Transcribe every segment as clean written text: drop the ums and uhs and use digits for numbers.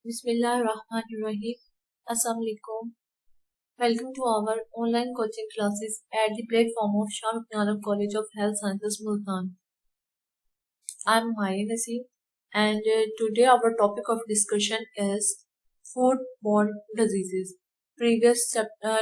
Bismillahirrahmanirrahim. Assalamu alaikum. Welcome to our online coaching classes at the platform of Shah Rukh Alam College of Health Sciences, Multan. I'm Maya Naseem, and today our topic of discussion is foodborne diseases. Previous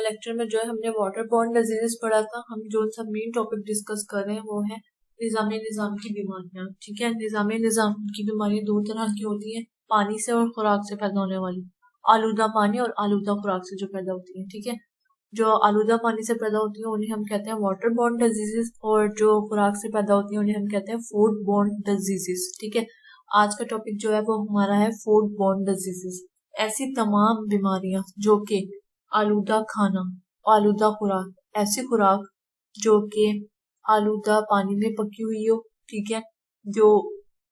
lecture में जो है हमने waterborne diseases पढ़ा था। हम जो सा main topic discuss कर रहे हैं वो है निज़ाम की बीमारियां। ठीक है, निज़ाम की बीमारियां दो तरह की होती हैं, पानी से और खुराक से पैदा होने वाली। आलूदा पानी और आलूदा खुराक से जो पैदा होती है। ठीक है, जो आलूदा पानी से पैदा होती है उन्हें हम कहते हैं वाटरबॉर्न डिजीजेस, और जो खुराक से पैदा होती है उन्हें हम कहते हैं फूडबॉर्न डिजीजेस। ठीक है, आज का टॉपिक जो है वो हमारा है फूडबॉर्न डिजीजेस। ऐसी तमाम बीमारियां जो कि आलूदा खाना, आलूदा खुराक, ऐसी खुराक जो कि आलूदा पानी में पकी हुई हो। ठीक है, जो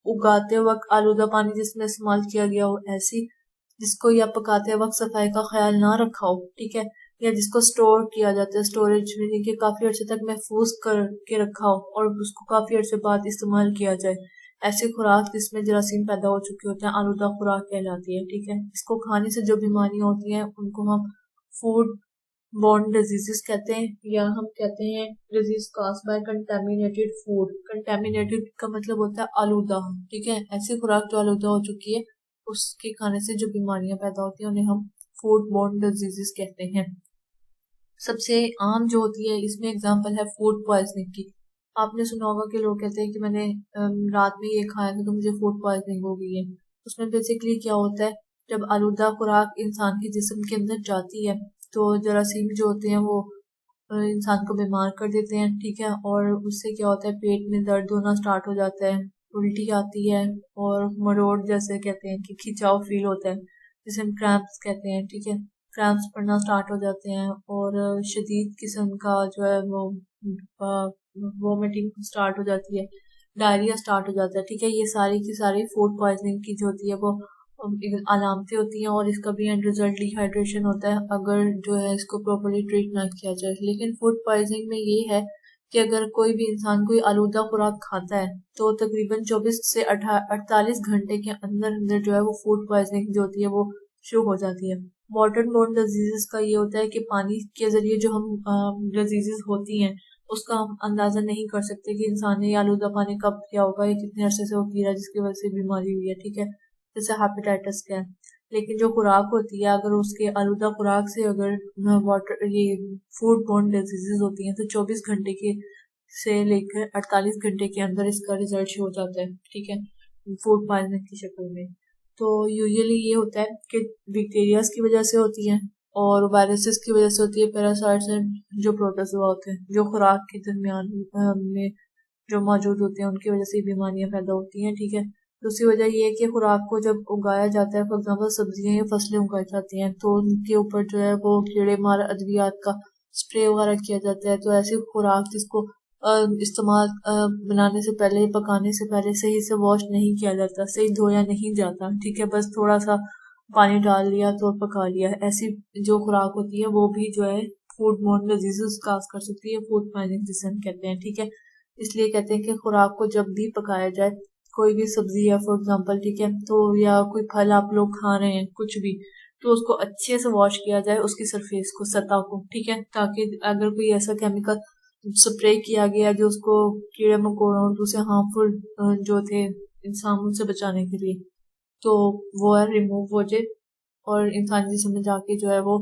उगाते वक्त आलूदा पानी जिसमें इस्तेमाल किया गया हो, ऐसी जिसको या पकाते वक्त सफाई का ख्याल ना रखा हो। ठीक है, या जिसको स्टोर किया जाता है स्टोरेज में कि काफी अर्से तक महफूज करके रखा हो और उसको काफी अर्से बाद इस्तेमाल किया जाए, ऐसी खुराक जिसमें जरासीम पैदा हो चुके होते हैं आलूदा खुराक कहलाती है। ठीक है, इसको खाने से जो बीमारियां होती हैं उनको हम फूड बॉर्न डिजीजेस कहते हैं, या हम कहते हैं disease caused bye contaminated food. Contaminated का मतलब होता है आलूदा। ठीक है, ऐसी खुराक जो आलूदा हो चुकी है उसके खाने से जो बीमारियां पैदा होती हैं उन्हें हम फूड बॉर्न डिजीजेस कहते हैं। सबसे आम जो होती है इसमें एग्जांपल है फूड पॉइजनिंग की। आपने सुना होगा कि लोग कहते हैं कि मैंने रात में ये खाया था तो मुझे फूड पॉइजनिंग हो गई है। उसमें बेसिकली क्या होता है, जब आलूदा खुराक इंसान के जिस्म के अंदर जाती है तो जरासीम जो होते हैं वो इंसान को बीमार कर देते हैं। ठीक है, और उससे क्या होता है, पेट में दर्द होना स्टार्ट हो जाता है, उल्टी आती है और मरोड़ जैसे कहते हैं कि खिंचाव फील होता है जिसे हम क्रैम्प्स कहते हैं। ठीक है, क्रैम्प्स पड़ना स्टार्ट हो जाते हैं और शदीद किस्म का जो है वो वोमिटिंग स्टार्ट हो जाती है, डायरिया स्टार्ट हो जाता है। ठीक है, ये सारी की सारी फूड पॉइजनिंग की जो होती है वो अलामतें होती हैं, और इसका भी एंड रिजल्ट डिहाइड्रेशन होता है अगर जो है इसको प्रॉपरली ट्रीट ना किया जाए। लेकिन फूड पॉइजनिंग में ये है कि अगर कोई भी इंसान कोई आलूदा खुराक खाता है तो तकरीबन 24 से 48 घंटे के अंदर अंदर जो है वो फूड पॉइजनिंग जो होती है वो शुरू हो जाती है। वाटरबोर्न डिजीजेस का ये होता है कि पानी के जरिए जो हम डिजीजेस होती हैं उसका हम अंदाजा नहीं कर सकते कि इंसान ने आलूदा पानी कब किया होगा या कितने अरसे से वो पी रहा है जिसकी वजह से बीमारी हुई है। ठीक है, जैसे हेपेटाइटिस का है। लेकिन जो खुराक होती है अगर उसके आलूदा खुराक से अगर वाटर ये फूड बोर्न डिजीजेस होती हैं तो 24 घंटे के से लेकर 48 घंटे के अंदर इसका रिजल्ट शो हो जाता है। ठीक है, फूड पॉइजनिंग की शक्ल में। तो यूजुअली ये होता है कि बैक्टीरियाज की वजह से होती है और वायरसेस की वजह से होती है, पैरासाइट्स जो प्रोटोजोआ होते हैं जो खुराक के दरमियान में जो मौजूद होते हैं उनकी वजह से बीमारियां पैदा होती हैं। ठीक है, दूसरी वजह ये है कि खुराक को जब उगाया जाता है, फॉर एग्जाम्पल सब्जियां या फसलें उगाई जाती हैं तो उनके ऊपर जो है वो कीड़े मार अद्वियात का स्प्रे वगैरह किया जाता है। तो ऐसी खुराक जिसको इस्तेमाल बनाने से पहले, पकाने से पहले सही से वॉश नहीं किया जाता, सही धोया नहीं जाता। ठीक है, बस थोड़ा सा पानी डाल लिया तो पका लिया, ऐसी जो खुराक होती है वो भी जो है फूड बोर्न डिजीजेस काज कर सकती है, फूड पॉइजनिंग जिसे हम कहते हैं। ठीक है, इसलिए कहते हैं कि खुराक को जब भी पकाया जाए, कोई भी सब्जी है फॉर एग्जाम्पल, ठीक है, तो या कोई फल आप लोग खा रहे हैं कुछ भी, तो उसको अच्छे से वॉश किया जाए उसकी सरफेस को, सतह को। ठीक है, ताकि अगर कोई ऐसा केमिकल स्प्रे किया गया जो उसको कीड़े मकोड़ों और दूसरे हार्मफुल जो थे इंसानों से बचाने के लिए, तो वो है रिमूव हो जाए और इंसान जिस्म में जाके जो है वो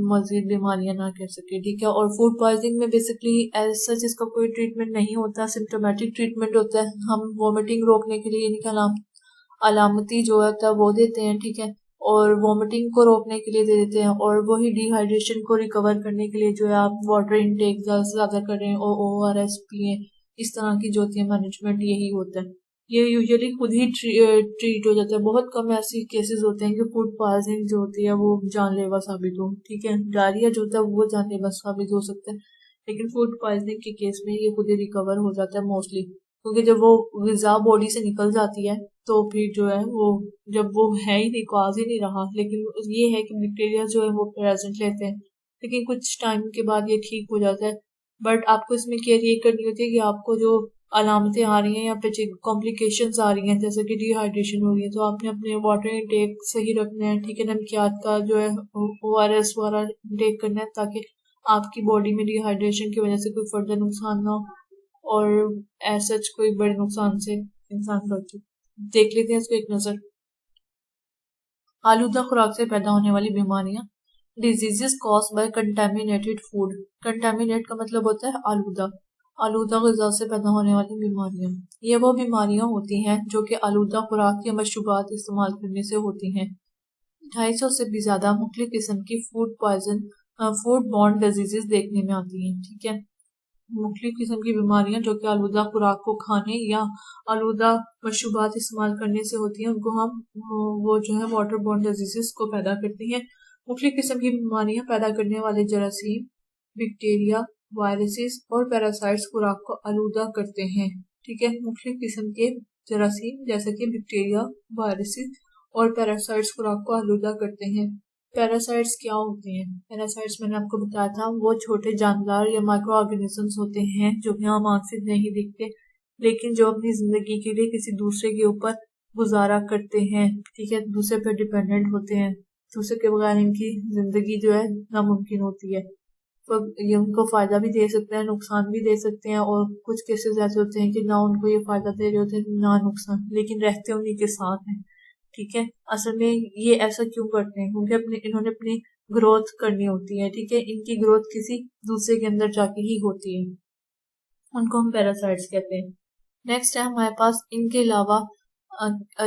मजीद बीमारियां ना कर सके। ठीक है, और फूड पॉइजनिंग में बेसिकली एज सच इसका कोई ट्रीटमेंट नहीं होता, सिम्टोमेटिक ट्रीटमेंट होता है। हम वॉमिटिंग रोकने के लिए यानी अलामती जो होता है वो देते हैं। ठीक है, और वॉमिटिंग को रोकने के लिए दे देते हैं, और वही डिहाइड्रेशन को रिकवर करने के लिए जो है आप वाटर इनटेक ज्यादा से ज्यादा करें और ORS पिए, इस तरह की जो होती है मैनेजमेंट यही होता है। ये यूजुअली खुद ही ट्रीट हो जाता है। बहुत कम ऐसे केसेस होते हैं कि फूड पॉइजनिंग जो होती है वो जानलेवा साबित हो। ठीक है, डायरिया जो होता है वो जानलेवा साबित हो सकता है, लेकिन फूड पॉइजनिंग के केस में ये खुद ही रिकवर हो जाता है मोस्टली, क्योंकि जब वो ग़िज़ा बॉडी से निकल जाती है तो फिर जो है वो, जब वो है ही नहीं, कॉज ही नहीं रहा, लेकिन ये है कि बैक्टीरिया जो है वो प्रेजेंट लेते हैं, लेकिन कुछ टाइम के बाद ये ठीक हो जाता है। बट आपको इसमें केयर ये करनी होती है कि आपको जो अलामतें आ रही हैं या फिर कॉम्प्लिकेशंस आ रही हैं जैसे कि डिहाइड्रेशन हो रही है, तो आपने अपने वाटर इंटेक सही रखना है, ठीक है। नमकियात का जो है ORS वगैरह इंटेक करना है ताकि आपकी बॉडी में डिहाइड्रेशन की वजह से कोई फर्दर नुकसान ना हो और ऐसा कोई बड़े नुकसान से इंसान बचे। देख लेते हैं इसको एक नजर। आलूदा खुराक से पैदा होने वाली बीमारियां, diseases cause by contaminated food. Contaminate का मतलब होता है आलूदा। आलूदा ग़िज़ा से पैदा होने वाली बीमारियां, ये वो बीमारियां होती हैं जो कि आलूदा खुराक या मशरूबात इस्तेमाल करने से होती हैं। 250 से भी ज्यादा मुख्तलिफ किस्म की फूड बॉर्न डिजीजेस देखने में आती हैं, ठीक है। मुख्तलिफ किस्म की बीमारियां जो कि आलूदा खुराक को खाने या आलूदा मशरूबात इस्तेमाल करने से होती हैं, उनको हम वो जो है वाटर बॉर्न डिजीजेस को पैदा करती हैं। मुख्तलिफ किस्म की बीमारियां पैदा करने वाले जरासीम, बैक्टीरिया, वायरसेस और पैरासाइट्स खुराक को आलूदा करते हैं, ठीक है। मुख्तलिफ किस्म के जरासीम जैसे कि बैक्टीरिया, वायरसेस और पैरासाइट्स खुराक को आलूदा करते हैं। पैरासाइट्स क्या होते हैं? पैरासाइट्स मैंने आपको बताया था, वो छोटे जानदार या माइक्रो ऑर्गेनिजम्स होते हैं जो कि हम आंख से नहीं दिखते, लेकिन जो अपनी जिंदगी के लिए किसी दूसरे के ऊपर गुजारा करते हैं, ठीक है। दूसरे पर डिपेंडेंट होते हैं, दूसरे के बगैर इनकी जिंदगी जो है नामुमकिन होती है। तो ये उनको फायदा भी दे सकते हैं, नुकसान भी दे सकते हैं, और कुछ केसेस ऐसे होते हैं कि ना उनको ये फायदा दे रहे होते हैं ना नुकसान, लेकिन रहते उन्हीं के साथ हैं, ठीक है। असल में ये ऐसा क्यों करते हैं? क्योंकि इन्होंने अपनी ग्रोथ करनी होती है, ठीक है। इनकी ग्रोथ किसी दूसरे के अंदर जाके ही होती है, उनको हम पैरासाइट्स कहते हैं। नेक्स्ट है हमारे पास इनके अलावा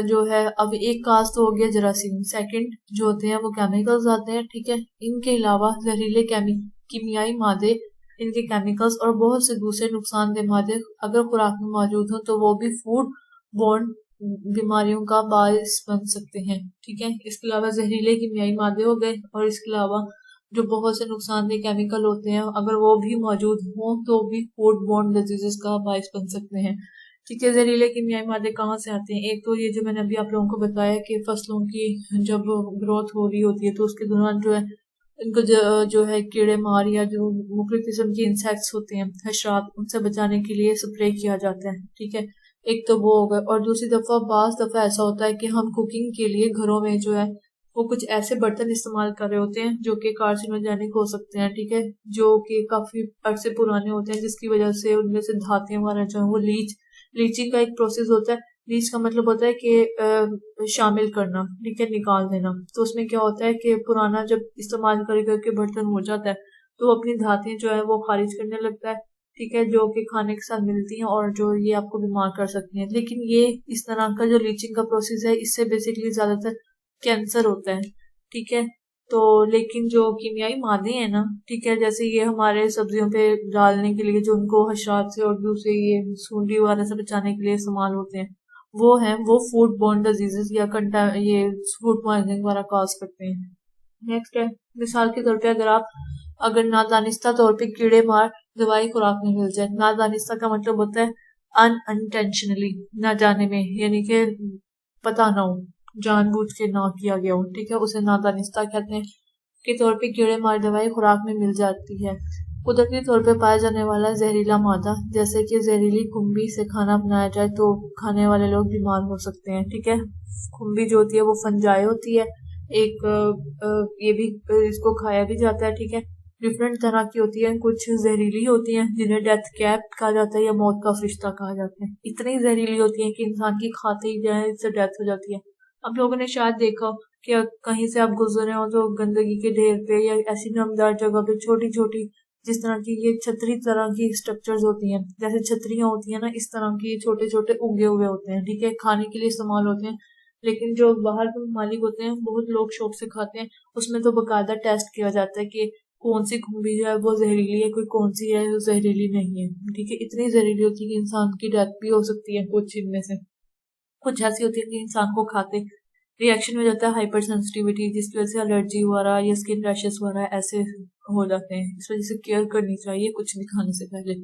जो है, अब एक कास्ट तो हो गया जरासीम, सेकंड जो होते हैं वो केमिकल्स आते हैं, ठीक है। इनके अलावा जहरीले कीमियाई मादे, इनके केमिकल्स और बहुत से दूसरे नुकसानदेह मादे अगर खुराक में मौजूद हो तो वो भी फूड बॉर्न बीमारियों का बायस बन सकते हैं, ठीक है। इसके अलावा जहरीले कीमियाई मादे हो गए, और इसके अलावा जो बहुत से नुकसानदेह केमिकल होते हैं अगर वो भी मौजूद हों तो भी फूड बॉर्न डिजीजेस का बायस बन सकते हैं, ठीक है। जहरीले कीमियाई मादे कहाँ से आते हैं? एक तो ये जो मैंने अभी आप लोगों को बताया कि फसलों की जब ग्रोथ हो रही होती है तो उसके दौरान जो है इनको जो है कीड़े मार या जो मुख्तलिफ किस्म के इंसेक्ट्स होते हैं, हशरात, उनसे बचाने के लिए स्प्रे किया जाता है, ठीक है। एक तो वो होगा, और दूसरी बाज दफा ऐसा होता है कि हम कुकिंग के लिए घरों में जो है वो कुछ ऐसे बर्तन इस्तेमाल कर रहे होते हैं जो कि कार्सिनोजेनिक हो सकते हैं, ठीक है, जो कि काफी अरसे पुराने होते हैं, जिसकी वजह से उनमें से धातें वगैरह जो है वो लीचिंग का एक प्रोसेस होता है। लीच का मतलब होता है कि शामिल करना, ठीक है, निकाल देना। तो उसमें क्या होता है कि पुराना जब इस्तेमाल करके बर्तन हो जाता है तो अपनी धातें जो है वो खारिज करने लगता है, ठीक है, जो कि खाने के साथ मिलती हैं और जो ये आपको बीमार कर सकती हैं। लेकिन ये इस तरह का जो लीचिंग का प्रोसेस है इससे बेसिकली ज्यादातर कैंसर होता है, ठीक है। तो लेकिन जो कीमियाई मादे हैं ना, ठीक है, जैसे ये हमारे सब्जियों पे डालने के लिए जो उनको हशरात से और दूसरे ये सूंडी वगैरह से बचाने के लिए इस्तेमाल होते हैं, वो फूड बॉर्न डिजीजेस या ये फूड पॉइजनिंग वगैरह कॉज करते हैं। नेक्स्ट है, मिसाल के तौर पे अगर नादानिस्ता तौर पे कीड़े मार दवाई खुराक में मिल जाए। नादानिस्ता का मतलब होता है अनइंटेंशनली, ना जाने में, यानी कि पता ना हो, जानबूझ के ना किया गया हो, ठीक है, उसे नादानिस्ता कहते हैं। के तौर पे कीड़े मार दवाई खुराक में मिल जाती है। कुदरती तौर पे पाया जाने वाला जहरीला मादा, जैसे कि जहरीली खुम्बी से खाना बनाया जाए तो खाने वाले लोग बीमार हो सकते हैं, ठीक है। खुम्बी जो होती है वो फंजाई होती है, एक ये भी इसको खाया भी जाता है, ठीक है। डिफरेंट तरह की होती है, कुछ जहरीली होती हैं जिन्हें डेथ कैप कहा जाता है या मौत का फरिश्ता कहा जाता है। इतनी जहरीली होती है कि इंसान की खाते ही जाए इससे डेथ हो जाती है। आप लोगों ने शायद देखा कि कहीं से आप गुजरे हो तो गंदगी के ढेर पे या ऐसी नमदार जगह पे छोटी छोटी जिस तरह की ये छतरी तरह की स्ट्रक्चर्स होती हैं, जैसे छतरियां होती हैं ना, इस तरह की छोटे छोटे उगे हुए होते हैं, ठीक है, खाने के लिए इस्तेमाल होते हैं। लेकिन जो बाहर के मालिक होते हैं बहुत लोग शौक से खाते हैं, उसमें तो बकायदा टेस्ट किया जाता है कि कौन सी खुम्बी जो है वो जहरीली है, कोई कौन सी है वो जहरीली नहीं है, ठीक है। इतनी जहरीली होती है कि इंसान की डेथ भी हो सकती है। कुछ इनमें से कुछ ऐसी होती है कि इंसान को खाते रिएक्शन हो जाता है हाइपर सेंसिटिविटी, जिसकी वजह से एलर्जी वगैरह या स्किन रैशेस वगैरह ऐसे हो जाते हैं। इस वजह से केयर करनी चाहिए कुछ भी खाने से पहले।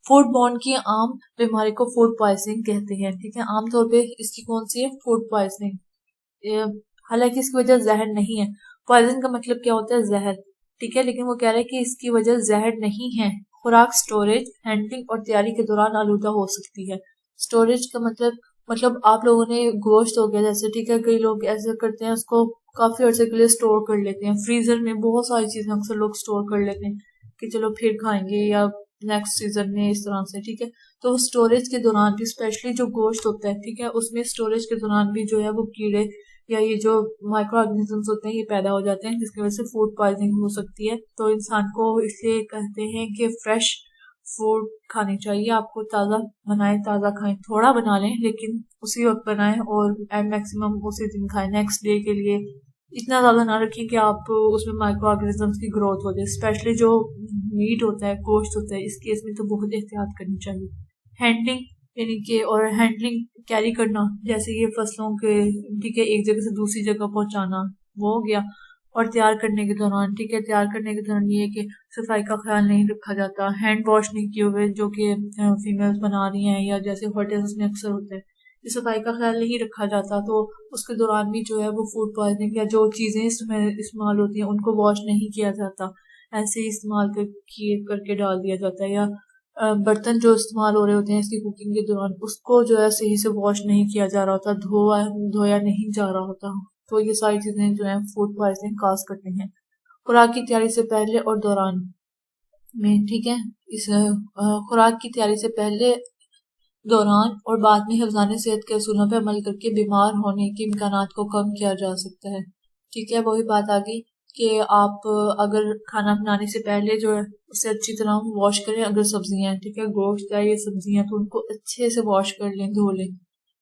फूड बॉर्न की आम बीमारी को फूड पॉइजनिंग कहते हैं, ठीक है। आमतौर पे इसकी कौन सी है? Food poisoning. हालांकि इसकी वजह जहर नहीं है। पॉइजन का मतलब क्या होता है? जहर, ठीक है, लेकिन वो कह रहे हैं कि इसकी वजह जहर नहीं है, खुराक स्टोरेज, हैंडलिंग और तैयारी के दौरान आलूदा हो सकती है। स्टोरेज का मतलब आप लोगों ने गोश्त हो गया जैसे, ठीक है, कई लोग ऐसे करते हैं उसको काफी अर्से के लिए स्टोर कर लेते हैं फ्रीजर में, बहुत सारी चीजें अक्सर लोग स्टोर कर लेते हैं कि चलो फिर खाएंगे या नेक्स्ट सीजन में, इस तरह से, ठीक है। तो स्टोरेज के दौरान भी स्पेशली जो गोश्त होता है, ठीक है, उसमें स्टोरेज के दौरान भी जो है वो कीड़े या ये जो माइक्रो ऑर्गेनिजम्स होते हैं ये पैदा हो जाते हैं, जिसकी वजह से फूड पॉइजनिंग हो सकती है। तो इंसान को इसलिए कहते हैं कि फ्रेश फूड खानी चाहिए, आपको ताज़ा बनाएं, ताज़ा खाएं, थोड़ा बना लें लेकिन उसी वक्त बनाएं और एट मैक्सिमम उसी दिन खाएं। नेक्स्ट डे के लिए इतना ज़्यादा ना रखें कि आप उसमें माइक्रो ऑर्गेनिजम्स की ग्रोथ हो जाए। स्पेशली जो मीट होता है, गोश्त होता है, इस केस में तो बहुत एहतियात करनी चाहिए। हैंडलिंग यानी कि और हैंडलिंग कैरी करना, जैसे ये फसलों के, ठीक है, एक जगह से दूसरी जगह पहुंचाना, वो हो गया। और तैयार करने के दौरान, ठीक है, तैयार करने के दौरान ये है कि सफाई का ख्याल नहीं रखा जाता, हैंड वॉश नहीं किए हुए, जो कि फीमेल्स बना रही हैं या जैसे होटल्स में अक्सर होता है, ये सफाई का ख्याल नहीं रखा जाता, तो उसके दौरान भी जो है वो फूड पॉइजनिंग या जो चीज़ें इसमें इस्तेमाल होती हैं उनको वॉश नहीं किया जाता, ऐसे ही इस्तेमाल करके डाल दिया जाता है। या बर्तन जो इस्तेमाल हो रहे होते हैं इसकी कुकिंग के दौरान, उसको जो है सही से वॉश नहीं किया जा रहा होता, धोया नहीं जा रहा होता। तो ये सारी चीजें जो है फूड पॉइजनिंग काज करती हैं। खुराक की तैयारी से पहले और दौरान में, ठीक है, इस खुराक की तैयारी से पहले, दौरान और बाद में हिफ्ज़ान सेहत के असूलों पर अमल करके बीमार होने के इम्कानात को कम किया जा सकता है। ठीक है, वही बात आ गई कि आप अगर खाना बनाने से पहले जो है उसे अच्छी तरह वॉश करें। अगर सब्जियां हैं, ठीक है, गोश्त है, ये सब्जियां, तो उनको अच्छे से वॉश कर लें, धो लें,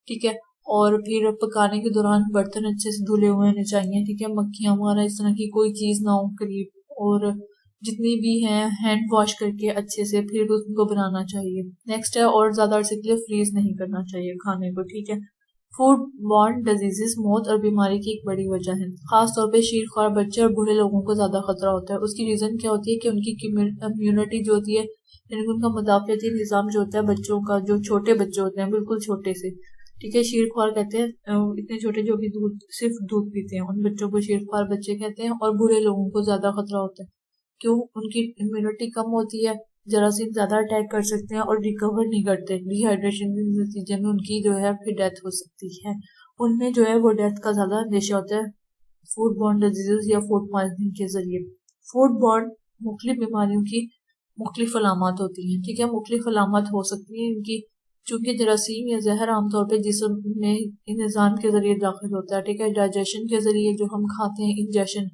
ठीक है। और फिर पकाने के दौरान बर्तन अच्छे से धुले हुए होने चाहिए, ठीक है, मक्खियां वगैरह इस तरह की कोई चीज ना हो करीब। और जितनी भी हैं हैंड वॉश करके अच्छे से फिर उनको बनाना चाहिए। नेक्स्ट है, और ज्यादा अरसे के लिए फ्रीज नहीं करना चाहिए खाने को, ठीक है। फूड बॉर्न डिजीजेस मौत और बीमारी की एक बड़ी वजह है। खास तौर पे शीरख्वार बच्चे और बूढ़े लोगों को ज्यादा खतरा होता है। उसकी रीजन क्या होती है कि उनकी इम्यूनिटी जो होती है, यानी उनका मुदाफियाती निज़ाम जो होता है बच्चों का, जो छोटे बच्चे होते हैं बिल्कुल छोटे से, ठीक है, शीरख्वार कहते हैं इतने छोटे जो कि सिर्फ दूध पीते हैं, उन बच्चों को शीरख्वार बच्चे कहते हैं। और बूढ़े लोगों को ज्यादा खतरा होता है, क्यों? उनकी इम्यूनिटी कम होती है, जरासीम ज्यादा अटैक कर सकते हैं और रिकवर नहीं करते। डिहाइड्रेशन के नतीजे में उनकी जो है फिर डेथ हो सकती है। उनमें जो है वो डेथ का ज्यादा अंदेशा होता है फूड बॉर्न डिजीजेस या फूड पॉइजनिंग के जरिए। फूड बॉर्न मुख्तलिफ बीमारियों की मुख्तलिफ अलामत होती हैं, ठीक है, मुख्तलिफ अलामत हो सकती हैं इनकी। चूंकि जरासीम या जहर आमतौर पर जिसम में निज़ाम के जरिए दाखिल होता है, ठीक है, डाइजेशन के जरिए जो हम खाते हैं, इंजेशन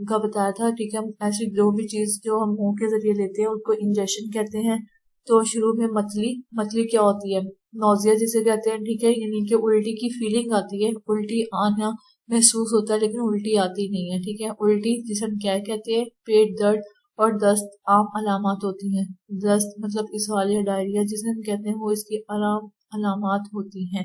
का बताया था, ठीक है, ऐसी जो भी चीज जो हम मुंह के जरिए लेते हैं उसको इंजेक्शन कहते हैं। तो शुरू में मतली क्या होती है? नोजिया जिसे कहते हैं, ठीक है, यानी कि उल्टी की फीलिंग आती है, उल्टी आना महसूस होता है लेकिन उल्टी आती नहीं है, ठीक है। उल्टी जिसे हम क्या कहते हैं, पेट दर्द और दस्त आम अलामत होती हैं। दस्त मतलब इसहाल या डायरिया जिसे हम कहते हैं, वो इसकी आराम अलामत होती हैं।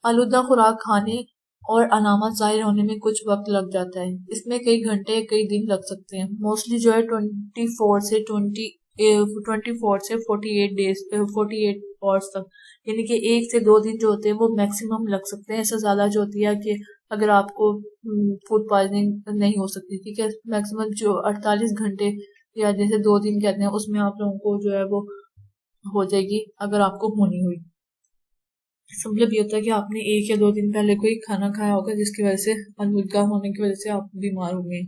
आलूदा खुराक खाने और अलामत जाहिर होने में कुछ वक्त लग जाता है, इसमें कई घंटे कई दिन लग सकते हैं। मोस्टली जो है 24 से 48 आवर्स तक, यानी कि 1 से 2 दिन जो होते हैं वो मैक्सिमम लग सकते हैं। इससे ज्यादा जो होती है कि अगर आपको फूड पॉइजनिंग नहीं हो सकती, ठीक है, मैक्सिमम जो 48 घंटे या जैसे 2 दिन कहते हैं उसमें आप लोगों को जो है वो हो जाएगी अगर आपको होनी हुई। मतलब ये होता है कि आपने 1 या 2 दिन पहले कोई खाना खाया होगा जिसकी वजह से आलूदा होने की वजह से आप बीमार हो गए।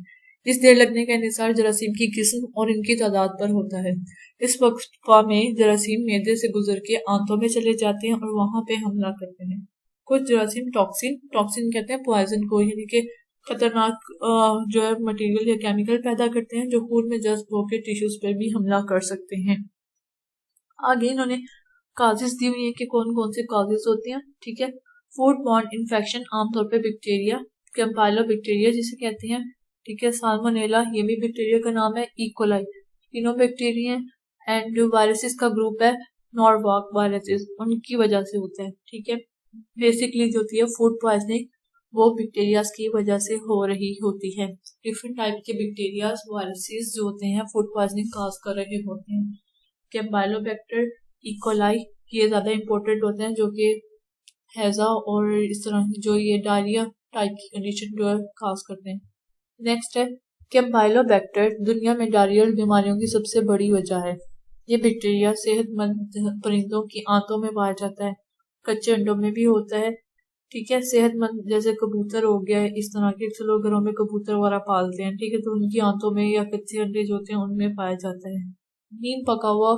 इस देर लगने का इंहिसार जरासीम की किस्म और इनकी तादाद पर होता है। इस वक्फा में जरासीम मैदे से गुजर के आंतों में चले जाते हैं और वहां पे हमला करते हैं। कुछ जरासीम टॉक्सिन कहते हैं पॉइजन को, यानी कि खतरनाक जो है मटेरियल या केमिकल पैदा करते हैं जो खून में जज्ब होकर टिश्यूज पर भी हमला कर सकते हैं। आगे इन्होंने काजेस दी हुई है कि कौन कौन से काजेस होते हैं, ठीक है। फूड बॉर्न इन्फेक्शन आमतौर पे बैक्टीरिया, कैम्पाइलोबैक्टीरिया जिसे कहते हैं, ठीक है, साल्मोनेला ये भी बैक्टीरिया का नाम है, इकोलाई तीनों बैक्टीरिया एंड वायरसेस का ग्रुप है नॉरवॉक वायरसेस, उनकी वजह से होता है, ठीक है। बेसिकली जो होती है फूड पॉइजनिंग वो बैक्टीरिया की वजह से हो रही होती है। डिफरेंट टाइप के बैक्टीरिया वायरसेस जो होते हैं फूड पॉइजनिंग काज कर रहे होते हैं। कैम्पाइलोबैक्टर, इकोलाई ये ज्यादा इंपॉर्टेंट होते हैं जो कि हैजा और इस तरह जो ये डायरिया टाइप की कंडीशन जो है खास करते हैं। नेक्स्ट है कैम्पाइलोबैक्टर, दुनिया में डायरियल बीमारियों की सबसे बड़ी वजह है। ये बैक्टीरिया सेहतमंद परिंदों की आंतों में पाया जाता है, कच्चे अंडों में भी होता है। ठीक है, सेहतमंद जैसे कबूतर हो गया है, इस तरह के लोग घरों में कबूतर वगैरह पालते हैं। ठीक है, तो उनकी आंतों में या कच्चे अंडे जो होते हैं उनमें पाया जाता है। नीम पका हुआ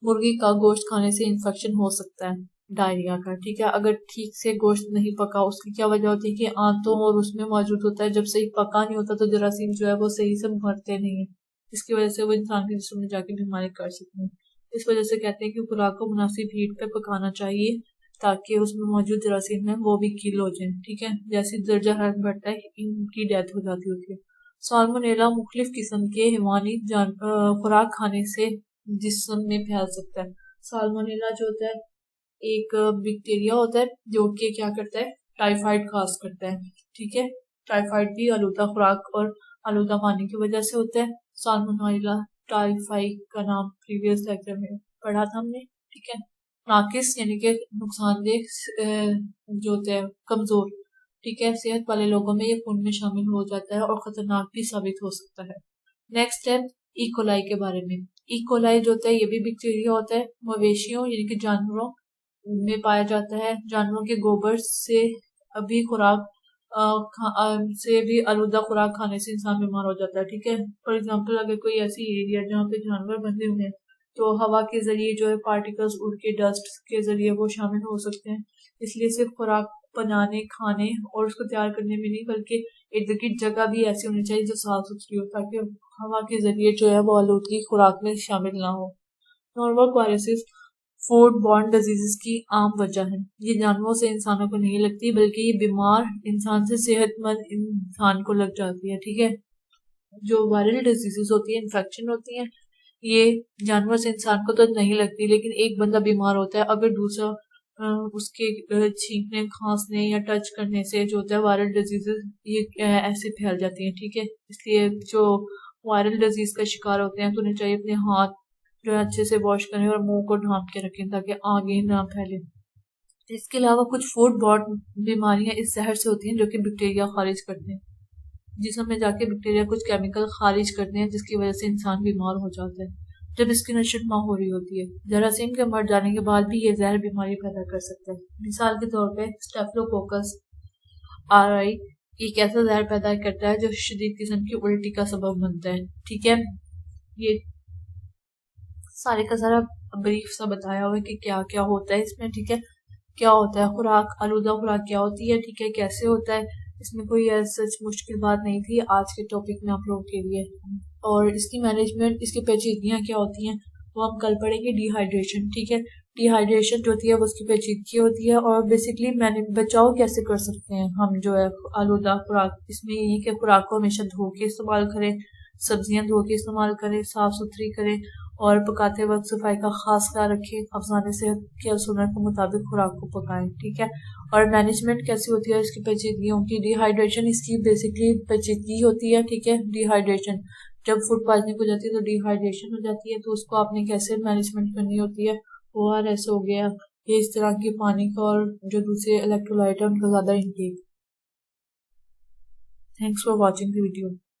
मुर्गी का गोश्त खाने से इन्फेक्शन हो सकता है, डायरिया का। ठीक है, अगर ठीक से गोश्त नहीं पका, उसकी क्या वजह होती है कि आंतों और उसमें मौजूद होता है। जब सही पका नहीं होता तो जरासीम जो है वो सही से मरते नहीं है, इसकी वजह से वो इंसान के जिस्म में जाके बीमारी कर सकते हैं। इस वजह से कहते हैं कि खुराक को मुनासिब हीट पे पकाना चाहिए ताकि उसमें मौजूद जरासीम है वो भी किल हो जाए। ठीक है, जैसे दर्जा हरारत बढ़ता है इनकी डेथ हो जाती होती है। साल्मोनेला मुख्तलिफ किस्म के हैवानी खुराक खाने से जिस्म में फैल सकता है। साल्मोनेला जो होता है एक बैक्टीरिया होता है जो कि क्या करता है, टाइफाइड काज करता है। ठीक है, टाइफाइड भी आलूदा खुराक और आलूदा पानी की वजह से होता है। साल्मोनेला टाइफाइड का नाम प्रीवियस लेक्चर में पढ़ा था हमने। ठीक है, नाकिस यानी कि नुकसानदेह जो होता है, कमजोर। ठीक है, सेहत वाले लोगों में ये खून में शामिल हो जाता है और खतरनाक भी साबित हो सकता है। नेक्स्ट है इकोलाई के बारे में। इकोलाई जो होता है ये भी बैक्टीरिया होता है, मवेशियों यानी कि जानवरों में पाया जाता है। जानवरों के गोबर से अभी खुराक से भी आलूदा खुराक खाने से इंसान बीमार हो जाता है। ठीक है, फॉर एग्जाम्पल अगर कोई ऐसी एरिया जहाँ पे जानवर बंधे हुए हैं तो हवा के जरिए जो है पार्टिकल्स उड़ के डस्ट के जरिए वो शामिल हो सकते हैं। इसलिए सिर्फ खुराक बनाने, खाने और उसको तैयार करने में नहीं, बल्कि इर्द गिर्द जगह भी ऐसी होनी चाहिए जो साफ सुथरी हो ताकि हवा के जरिए जो है वो आलूदगी खुराक में शामिल ना हो। Normal viruses food borne diseases की आम वजह है। ये जानवरों से इंसानों को नहीं लगती, बल्कि ये बीमार इंसान से सेहतमंद इंसान को लग जाती है। ठीक है, जो वायरल डिजीजेस होती है, इन्फेक्शन होती है, ये जानवर से इंसान को तो नहीं लगती, लेकिन एक बंदा बीमार होता है अगर दूसरा उसके छींकने, खांसने या टच करने से जो होता है वायरल डिजीजेस ये ऐसे फैल जाती हैं। ठीक है, इसलिए जो वायरल डिजीज का शिकार होते हैं तो उन्हें चाहिए अपने हाथ जो है अच्छे से वॉश करें और मुंह को ढांप के रखें ताकि आगे ना फैले। इसके अलावा कुछ फूड बॉर्न बीमारियां इस जहर से होती हैं जो कि बैक्टीरिया खारिज करते हैं। जिसम में जाके बैक्टीरिया कुछ केमिकल खारिज करते हैं जिसकी वजह से इंसान बीमार हो जाता है जब इसकी नशर ना हो रही होती है। जरासीम के मर जाने के बाद भी ये जहर बीमारी पैदा कर सकता है। मिसाल के तौर पे स्टेफिलोकोकस आरआई एक ऐसा जहर पैदा करता है जो शदीद किस्म की उल्टी का सबब बनता है। ठीक है, ये सारे का सारा ब्रीफ सा बताया हुआ है कि क्या क्या होता है इसमें। ठीक है, क्या होता है खुराक, आलूदा खुराक क्या होती है, ठीक है, कैसे होता है। इसमें कोई सच मुश्किल बात नहीं थी आज के टॉपिक में आप लोगों के लिए। और इसकी मैनेजमेंट, इसकी पेचीदगियाँ क्या होती हैं वो हम कल पढ़ेंगे। डिहाइड्रेशन, ठीक है, डिहाइड्रेशन जो होती है वो उसकी पेचीदगी होती है। और बेसिकली मैंने बचाव कैसे कर सकते हैं हम जो है आलूदा खुराक, इसमें यही कि खुराक को हमेशा धो के इस्तेमाल करें, सब्जियां धो के इस्तेमाल करें, साफ सुथरी करें और पकाते वक्त सफाई का खास ख्याल रखें। अफसाने सेहत के सुनने के मुताबिक खुराक को पकाएं। ठीक है, और मैनेजमेंट कैसी होती है इसकी पेचीदगियों की। डिहाइड्रेशन इसकी बेसिकली पेचीदगी होती है। ठीक है, डिहाइड्रेशन जब फूड पॉइजनिंग हो जाती है तो डिहाइड्रेशन हो जाती है, तो उसको आपने कैसे मैनेजमेंट करनी होती है। ORS हो गया, ये इस तरह की पानी का और जो दूसरे इलेक्ट्रोलाइट है उनका ज्यादा intake. Thanks for watching the video.